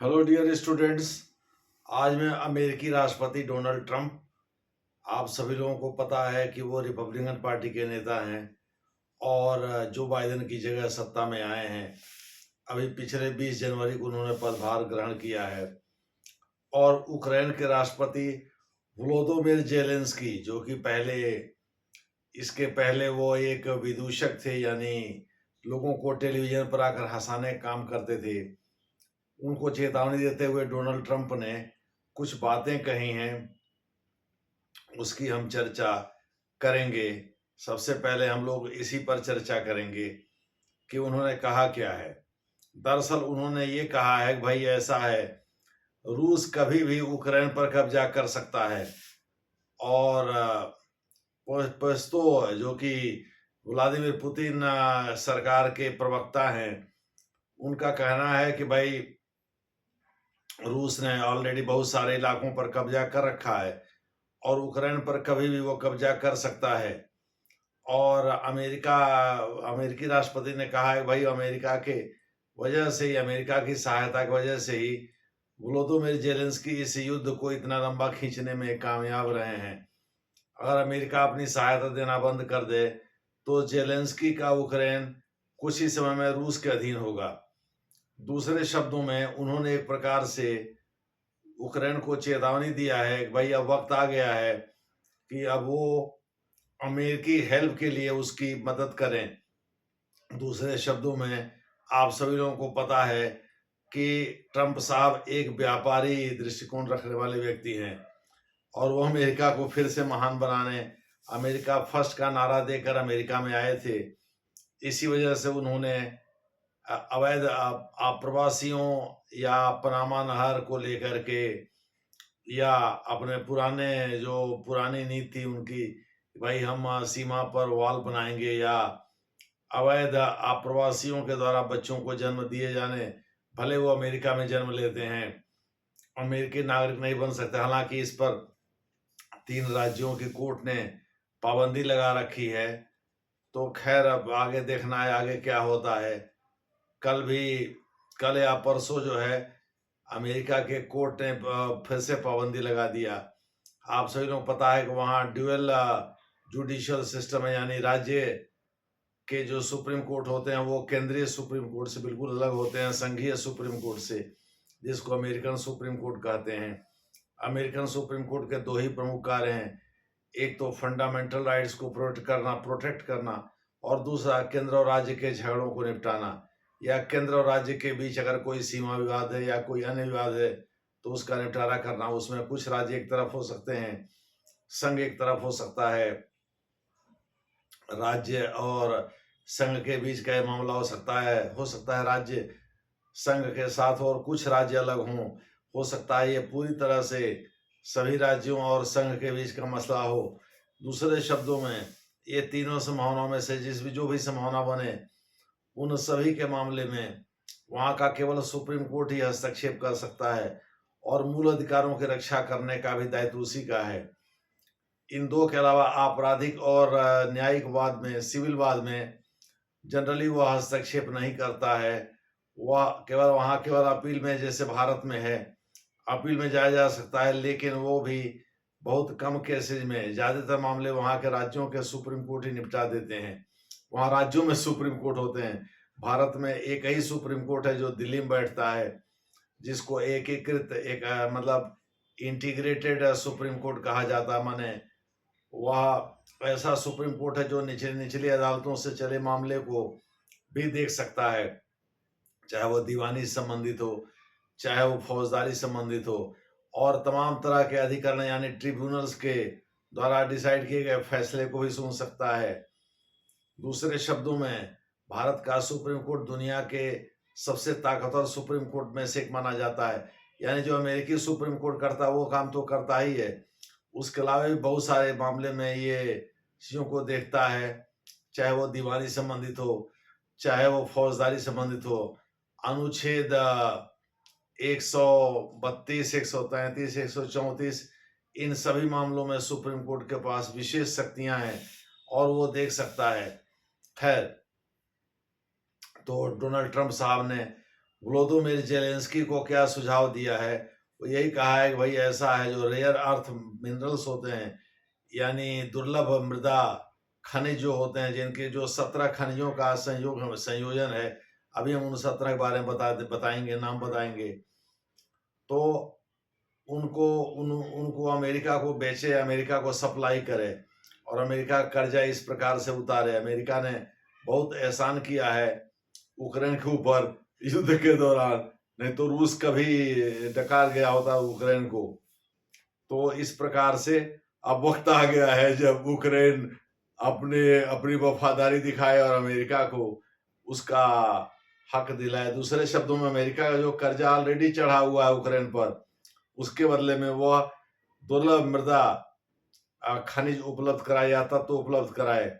Hello dear students. आज मैं अमेरिकी राष्ट्रपति डोनाल्ड ट्रंप, आप सभी लोगों को पता है कि वो रिपब्लिकन पार्टी के नेता हैं और जो बाइडेन की जगह सत्ता में आए हैं। अभी पिछले 20 जनवरी को उन्होंने पदभार ग्रहण किया है और उक्रेन के राष्ट्रपति वोलोदोमिर जेलेंस्की, जो कि इसके पहले वो एक विदूषक थे, यानी लोगों को टेलीविजन पर आकर हंसाने का काम करते थे। उनको चेतावनी देते हुए डोनाल्ड ट्रंप ने कुछ बातें कही हैं, उसकी हम चर्चा करेंगे। सबसे पहले हम लोग इसी पर चर्चा करेंगे कि उन्होंने कहा क्या है। दरअसल उन्होंने ये कहा है कि भाई ऐसा है, रूस कभी भी यूक्रेन पर कब्जा कर सकता है। और पस्तो, जो कि व्लादिमीर पुतिन सरकार के प्रवक्ता हैं, उनका कहना है कि भाई रूस ने ऑलरेडी बहुत सारे इलाकों पर कब्जा कर रखा है और यूक्रेन पर कभी भी वो कब्जा कर सकता है। और अमेरिकी राष्ट्रपति ने कहा है भाई अमेरिका के वजह से ही, अमेरिका की सहायता की वजह से ही वोलोदिमीर जेलेंस्की इस युद्ध को इतना लंबा खींचने में कामयाब रहे हैं। अगर अमेरिका अपनी सहायता देना बंद कर दे तो जेलेंस्की का यूक्रेन कुछ ही समय में रूस के अधीन होगा। दूसरे शब्दों में उन्होंने एक प्रकार से यूक्रेन को चेतावनी दिया है कि भाई अब वक्त आ गया है कि अब वो अमेरिकी हेल्प के लिए उसकी मदद करें। दूसरे शब्दों में आप सभी लोगों को पता है कि ट्रंप साहब एक व्यापारी दृष्टिकोण रखने वाले व्यक्ति हैं और वो अमेरिका को फिर से महान बनाने, अमेरिका फर्स्ट का नारा देकर अमेरिका में आए थे। इसी वजह से उन्होंने अवैध आप्रवासियों या पनामा नहर को लेकर के, या अपने पुरानी नीति थी उनकी, भाई हम सीमा पर वॉल बनाएंगे, या अवैध आप्रवासियों के द्वारा बच्चों को जन्म दिए जाने, भले वो अमेरिका में जन्म लेते हैं, अमेरिकी नागरिक नहीं बन सकते। हालांकि इस पर 3 राज्यों की कोर्ट ने पाबंदी लगा रखी है। तो खैर अब आगे देखना है आगे क्या होता है। कल या परसों जो है अमेरिका के कोर्ट ने फिर से पाबंदी लगा दिया। आप सभी लोग पता है कि वहाँ ड्यूअल जुडिशियल सिस्टम है, यानी राज्य के जो सुप्रीम कोर्ट होते हैं वो केंद्रीय सुप्रीम कोर्ट से बिल्कुल अलग होते हैं, संघीय सुप्रीम कोर्ट से, जिसको अमेरिकन सुप्रीम कोर्ट कहते हैं। अमेरिकन सुप्रीम कोर्ट के 2 ही प्रमुख कार्य हैं, एक तो फंडामेंटल राइट्स को प्रोटेक्ट करना और दूसरा केंद्र और राज्य के झगड़ों को निपटाना, या केंद्र और राज्य के बीच अगर कोई सीमा विवाद है या कोई अन्य विवाद है तो उसका निपटारा करना। उसमें कुछ राज्य एक तरफ हो सकते हैं, संघ एक तरफ हो सकता है, राज्य और संघ के बीच का मामला हो सकता है राज्य संघ के साथ और कुछ राज्य अलग हों, हो सकता है ये पूरी तरह से सभी राज्यों और संघ के बीच का मसला हो। दूसरे शब्दों में ये तीनों संभावनाओं में से जो भी संभावना बने, उन सभी के मामले में वहाँ का केवल सुप्रीम कोर्ट ही हस्तक्षेप कर सकता है और मूल अधिकारों की रक्षा करने का भी दायित्व उसी का है। इन 2 के अलावा आपराधिक और न्यायिक वाद में, सिविल वाद में जनरली वह हस्तक्षेप नहीं करता है। वह केवल अपील में, जैसे भारत में है, अपील में जाया जा सकता है, लेकिन वो भी बहुत कम केसेज में। ज्यादातर मामले वहाँ के राज्यों के सुप्रीम कोर्ट ही निपटा देते हैं। वहाँ राज्यों में सुप्रीम कोर्ट होते हैं। भारत में एक ही सुप्रीम कोर्ट है जो दिल्ली में बैठता है, जिसको मतलब इंटीग्रेटेड सुप्रीम कोर्ट कहा जाता है। माने वह ऐसा सुप्रीम कोर्ट है जो निचली अदालतों से चले मामले को भी देख सकता है, चाहे वो दीवानी संबंधित हो, चाहे वो फौजदारी संबंधित हो, और तमाम तरह के अधिकरण यानी ट्रिब्यूनल्स के द्वारा डिसाइड किए गए फैसले को भी सुन सकता है। दूसरे शब्दों में भारत का सुप्रीम कोर्ट दुनिया के सबसे ताकतवर सुप्रीम कोर्ट में से एक माना जाता है। यानी जो अमेरिकी सुप्रीम कोर्ट करता है वो काम तो करता ही है, उसके अलावा भी बहुत सारे मामले में ये चीज़ों को देखता है, चाहे वो दीवानी संबंधित हो, चाहे वो फौजदारी संबंधित हो। अनुच्छेद 132, 133, 134, इन सभी मामलों में सुप्रीम कोर्ट के पास विशेष शक्तियां हैं और वो देख सकता है। खैर, तो डोनाल्ड ट्रंप साहब ने व्लादिमीर जेलेंस्की को क्या सुझाव दिया है, वो यही कहा है कि भाई ऐसा है, जो रेयर अर्थ मिनरल्स होते हैं, यानी दुर्लभ मृदा खनिज जो होते हैं, जिनके जो 17 खनिजों का संयोजन है, अभी हम उन 17 के बारे में बताएंगे, नाम बताएंगे। तो उनको अमेरिका को बेचे, अमेरिका को सप्लाई करे, और अमेरिका कर्जा इस प्रकार से उतारे। अमेरिका ने बहुत एहसान किया है यूक्रेन के ऊपर युद्ध के दौरान, नहीं तो रूस कभी डकार गया होता यूक्रेन को। तो इस प्रकार से अब वक्त आ गया है जब यूक्रेन अपनी वफादारी दिखाए और अमेरिका को उसका हक दिलाए। दूसरे शब्दों में, अमेरिका का जो कर्जा ऑलरेडी चढ़ा हुआ है यूक्रेन पर, उसके बदले में वह दुर्लभ मृदा खनिज उपलब्ध कराए या तत्व उपलब्ध कराए।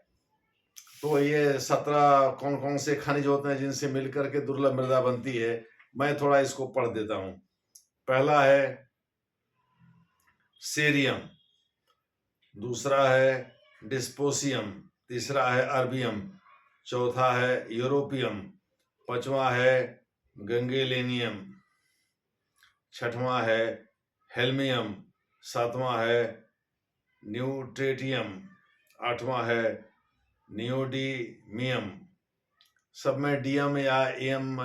तो ये 17 कौन कौन से खनिज होते हैं जिनसे मिलकर के दुर्लभ मृदा बनती है, मैं थोड़ा इसको पढ़ देता हूं। पहला है सेरियम, दूसरा है डिस्पोसियम, तीसरा है अर्बियम, चौथा है यूरोपियम, पांचवा है गंगेलेनियम, छठवां है हेल्मियम, सातवां है न्यूट्रेटियम, आठवां है नियोडीमियम। सब में डीएम या एम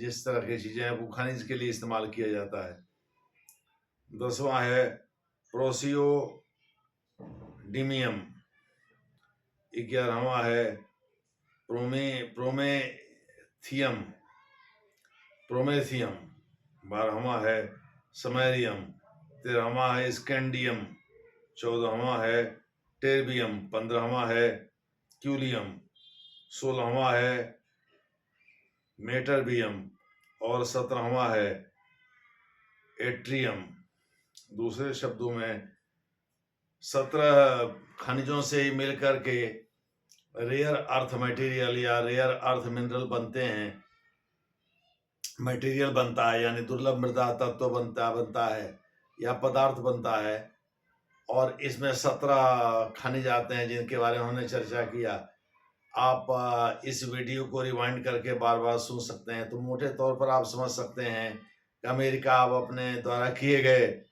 जिस तरह की चीजें हैं वो खनिज के लिए इस्तेमाल किया जाता है। 10वां है प्रोसियोडिमियम, 11वां है प्रोमेथियम, 12वां है समैरियम, 13वां है स्कैंडियम, 14वां है टेर्बियम, 15वां है क्यूलियम, 16वां है मेटरबियम, और 17वां है एट्रियम। दूसरे शब्दों में 17 खनिजों से ही मिलकर के रेयर अर्थ मटेरियल या रेयर अर्थ मिनरल बनते हैं, मटेरियल बनता है, यानी दुर्लभ मृदा तत्व बनता है या पदार्थ बनता है। और इसमें 17 खनिज आते हैं जिनके बारे में हमने चर्चा किया। आप इस वीडियो को रिवाइंड करके बार बार सुन सकते हैं, तो मोटे तौर पर आप समझ सकते हैं कि अमेरिका अब अपने द्वारा किए गए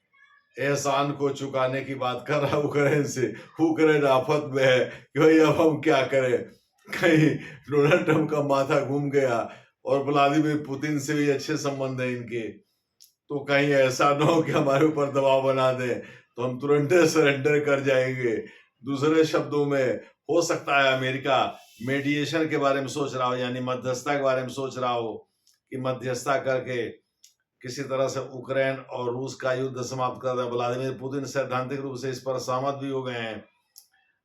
एहसान को चुकाने की बात कर रहा है यूक्रेन से। यूक्रेन आफत में है कि भाई अब हम क्या करें, कहीं डोनाल्ड ट्रंप का माथा घूम गया और व्लादिमीर पुतिन से भी अच्छे संबंध है इनके, तो कहीं ऐसा ना हो कि हमारे ऊपर दबाव बना दे तो हम तुरंत सरेंडर कर जाएंगे। दूसरे शब्दों में, हो सकता है अमेरिका मेडिएशन के बारे में सोच रहा हो, यानी मध्यस्थता के बारे में सोच रहा हो कि मध्यस्थता करके किसी तरह से यूक्रेन और रूस का युद्ध समाप्त कर दे। व्लादिमीर पुतिन सैद्धांतिक रूप से इस पर सहमत भी हो गए हैं।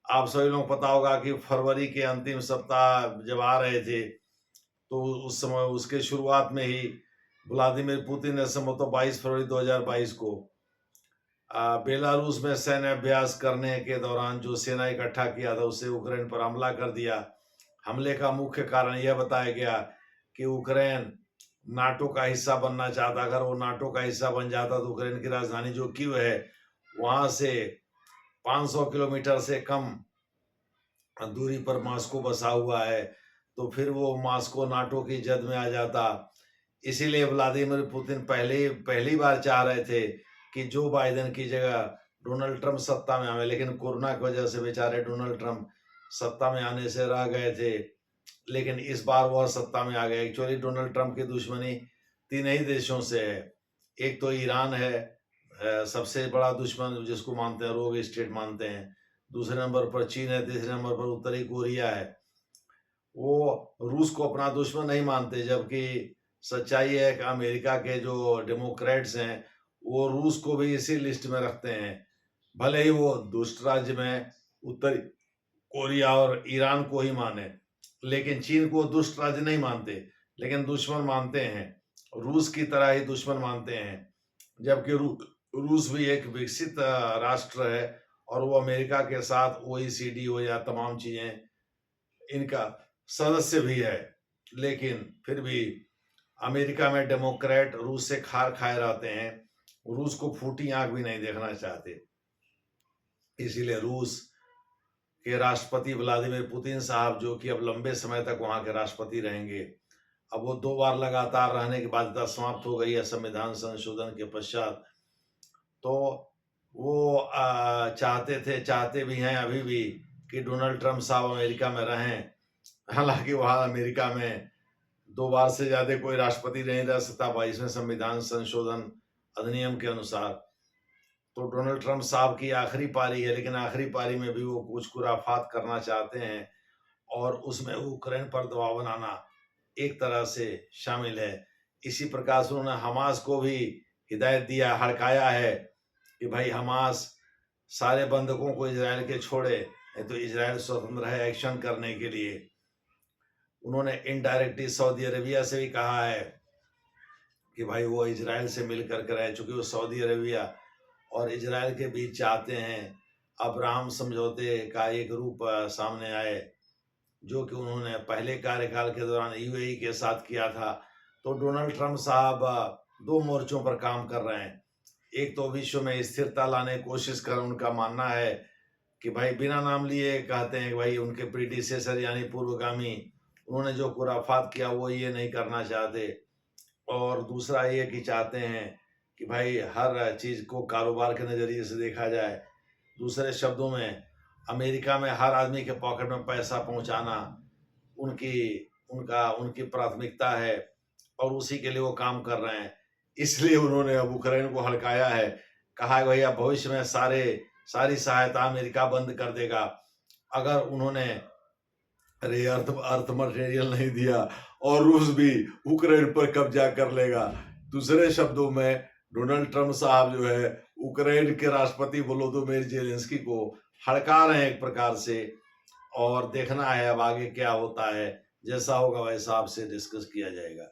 आप सभी लोग पता होगा कि फरवरी के अंतिम सप्ताह जब आ रहे थे, तो उस समय उसके शुरुआत में ही व्लादिमीर पुतिन ने संभवतः 22 फरवरी 2022 को बेलारूस में सैन्य अभ्यास करने के दौरान जो सेना इकट्ठा किया था उससे यूक्रेन पर हमला कर दिया। हमले का मुख्य कारण यह बताया गया कि यूक्रेन नाटो का हिस्सा बनना चाहता। अगर वो नाटो का हिस्सा बन जाता तो यूक्रेन की राजधानी जो कीव है वहां से 500 किलोमीटर से कम दूरी पर मॉस्को बसा हुआ है, तो फिर वो मॉस्को नाटो की जद में आ जाता। इसीलिए व्लादिमीर पुतिन पहली बार चाह रहे थे कि जो बाइडेन की जगह डोनाल्ड ट्रंप सत्ता में आए, लेकिन कोरोना की वजह से बेचारे डोनाल्ड ट्रंप सत्ता में आने से रह गए थे। लेकिन इस बार वह सत्ता में आ गए। एक्चुअली डोनाल्ड ट्रंप की दुश्मनी 3 ही देशों से है। एक तो ईरान है, सबसे बड़ा दुश्मन जिसको मानते हैं, रोग स्टेट मानते हैं। दूसरे नंबर पर चीन है, तीसरे नंबर पर उत्तरी कोरिया है। वो रूस को अपना दुश्मन नहीं मानते, जबकि सच्चाई है कि अमेरिका के जो डेमोक्रेट्स हैं वो रूस को भी इसी लिस्ट में रखते हैं। भले ही वो दुष्ट राज्य में उत्तरी कोरिया और ईरान को ही माने, लेकिन चीन को दुष्ट राज्य नहीं मानते, लेकिन दुश्मन मानते हैं, रूस की तरह ही दुश्मन मानते हैं। जबकि रूस भी एक विकसित राष्ट्र है और वो अमेरिका के साथ OECD हो या तमाम चीजें इनका सदस्य भी है, लेकिन फिर भी अमेरिका में डेमोक्रेट रूस से खार खाए रहते हैं, रूस को फूटी आंख भी नहीं देखना चाहते। इसीलिए रूस के राष्ट्रपति व्लादिमीर पुतिन साहब, जो कि अब लंबे समय तक वहां के राष्ट्रपति रहेंगे, अब वो 2 बार लगातार रहने की बाध्यता समाप्त हो गई है संविधान संशोधन के पश्चात। तो वो चाहते भी हैं अभी भी कि डोनाल्ड ट्रम्प साहब अमेरिका में रहें। हालाँकि वहाँ अमेरिका में 2 बार से ज़्यादा कोई राष्ट्रपति नहीं रह सकता 22वें संविधान संशोधन अधिनियम के अनुसार। तो डोनाल्ड ट्रम्प साहब की आखिरी पारी है, लेकिन आखिरी पारी में भी वो कुछ खुराफात करना चाहते हैं और उसमें यूक्रेन पर दबाव बनाना एक तरह से शामिल है। इसी प्रकार से उन्होंने हमास को भी हिदायत दिया, हड़काया है कि भाई हमास सारे बंधकों को इज़राइल के छोड़े, नहीं तो इज़राइल स्वतंत्र है एक्शन करने के लिए। उन्होंने इनडायरेक्टली सऊदी अरेबिया से भी कहा है कि भाई वो इज़राइल से मिलकर के रहे, चूँकि वो सऊदी अरेबिया और इज़राइल के बीच चाहते हैं अब्राहम समझौते का एक रूप सामने आए, जो कि उन्होंने पहले कार्यकाल के दौरान यूएई के साथ किया था। तो डोनाल्ड ट्रम्प साहब 2 मोर्चों पर काम कर रहे हैं। एक तो विश्व में स्थिरता लाने की कोशिश कर, उनका मानना है कि भाई बिना नाम लिए कहते हैं कि भाई उनके प्रीडिसेसर यानी पूर्वगामी उन्होंने जो खुराफात किया वो ये नहीं करना चाहते। और दूसरा ये कि चाहते हैं कि भाई हर चीज़ को कारोबार के नज़रिए से देखा जाए। दूसरे शब्दों में अमेरिका में हर आदमी के पॉकेट में पैसा पहुंचाना उनकी उनकी प्राथमिकता है और उसी के लिए वो काम कर रहे हैं। इसलिए उन्होंने अब यूक्रेन को हड़काया है, कहा है भैया भविष्य में सारी सहायता अमेरिका बंद कर देगा अगर उन्होंने अर्थ मटेरियल नहीं दिया, और रूस भी यूक्रेन पर कब्जा कर लेगा। दूसरे शब्दों में डोनाल्ड ट्रम्प साहब जो है यूक्रेन के राष्ट्रपति वोलोदिमीर ज़ेलेंस्की को हड़का रहे हैं एक प्रकार से। और देखना है अब आगे क्या होता है, जैसा होगा वैसा आपसे डिस्कस किया जाएगा।